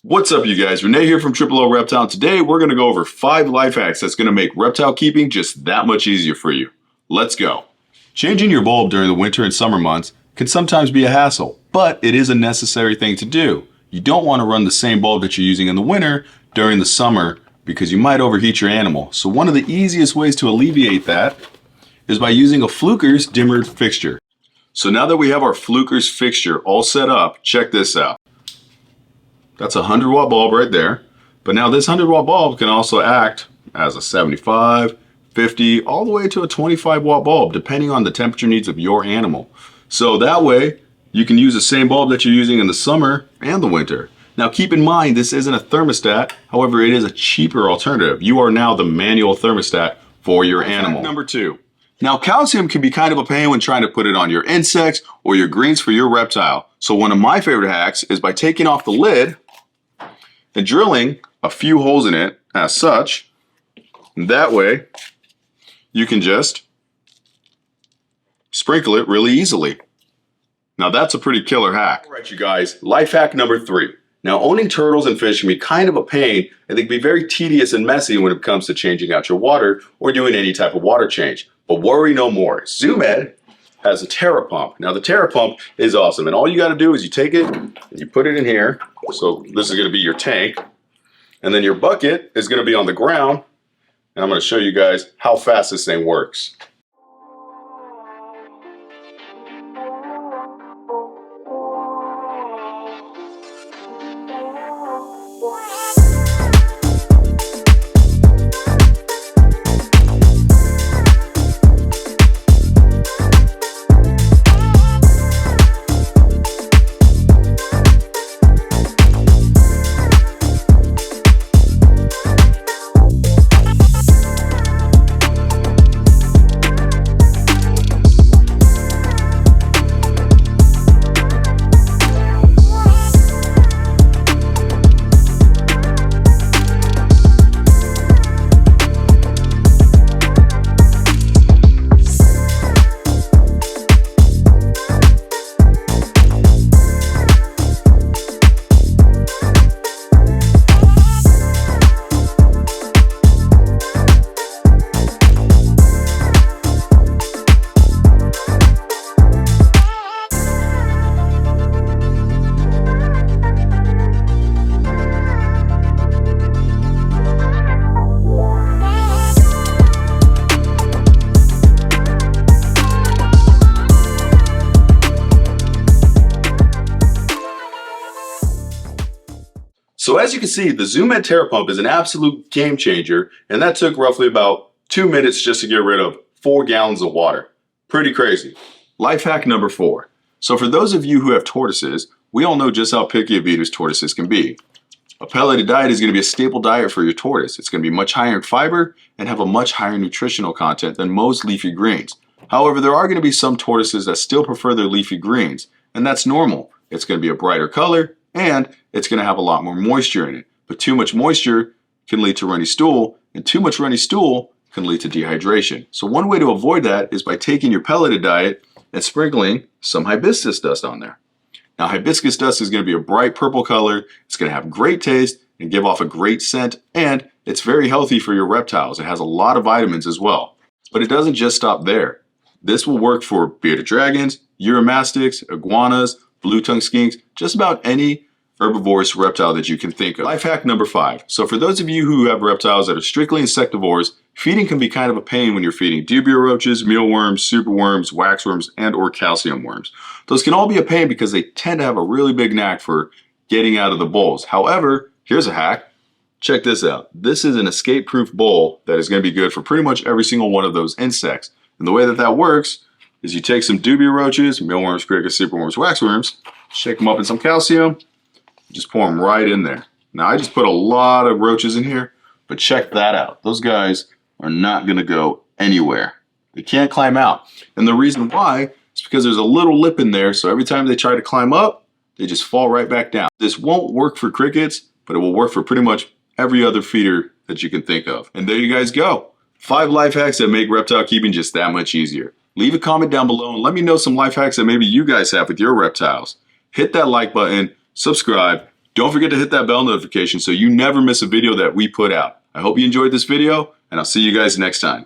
What's up, you guys? Renee here from Triple O Reptile. Today we're going to go over 5 life hacks that's going to make reptile keeping just that much easier for you. Let's go. Changing your bulb during the winter and summer months can sometimes be a hassle, but it is a necessary thing to do. You don't want to run the same bulb that you're using in the winter during the summer because you might overheat your animal. So one of the easiest ways to alleviate that is by using a Fluker's dimmer fixture. So now that we have our Fluker's fixture all set up, check this out. That's a 100-watt bulb right there. But now this 100-watt bulb can also act as a 75, 50, all the way to a 25-watt bulb, depending on the temperature needs of your animal. So that way, you can use the same bulb that you're using in the summer and the winter. Now keep in mind, this isn't a thermostat. However, it is a cheaper alternative. You are now the manual thermostat for your animal. Number 2. Now calcium can be kind of a pain when trying to put it on your insects or your greens for your reptile. So one of my favorite hacks is by taking off the lid and drilling a few holes in it as such. And that way you can just sprinkle it really easily. Now that's a pretty killer hack. All right, you guys, life hack number 3. Now owning turtles and fish can be kind of a pain, and they can be very tedious and messy when it comes to changing out your water or doing any type of water change. But worry no more. ZoomEd has a Terra pump. Now the Terra pump is awesome, and all you got to do is you take it and you put it in here. So this is going to be your tank, and then your bucket is going to be on the ground, and I'm going to show you guys how fast this thing works. So as you can see, the ZoomEd Terra pump is an absolute game changer, and that took roughly about 2 minutes just to get rid of 4 gallons of water. Pretty crazy. Life hack number 4. So for those of you who have tortoises, we all know just how picky of eaters tortoises can be. A pelleted diet is going to be a staple diet for your tortoise. It's going to be much higher in fiber and have a much higher nutritional content than most leafy greens. However, there are going to be some tortoises that still prefer their leafy greens, and that's normal. It's going to be a brighter color, and it's going to have a lot more moisture in it. But too much moisture can lead to runny stool, and too much runny stool can lead to dehydration. So one way to avoid that is by taking your pelleted diet and sprinkling some hibiscus dust on there. Now hibiscus dust is going to be a bright purple color, it's going to have great taste and give off a great scent, and it's very healthy for your reptiles. It has a lot of vitamins as well. But it doesn't just stop there. This will work for bearded dragons, uromastyx, iguanas, blue-tongued skinks, just about any herbivorous reptile that you can think of. Life hack number 5. So for those of you who have reptiles that are strictly insectivores, feeding can be kind of a pain when you're feeding dubia roaches, mealworms, superworms, waxworms, and or calcium worms. Those can all be a pain because they tend to have a really big knack for getting out of the bowls. However, here's a hack. Check this out. This is an escape-proof bowl that is going to be good for pretty much every single one of those insects. And the way that that works is you take some dubia roaches, mealworms, crickets, superworms, waxworms, shake them up in some calcium, just pour them right in there. Now I just put a lot of roaches in here, but check that out. Those guys are not going to go anywhere. They can't climb out. And the reason why is because there's a little lip in there, so every time they try to climb up, they just fall right back down. This won't work for crickets, but it will work for pretty much every other feeder that you can think of. And there you guys go. 5 life hacks that make reptile keeping just that much easier. Leave a comment down below and let me know some life hacks that maybe you guys have with your reptiles. Hit that like button, subscribe, Don't forget to hit that bell notification so you never miss a video that we put out. I hope you enjoyed this video, and I'll see you guys next time.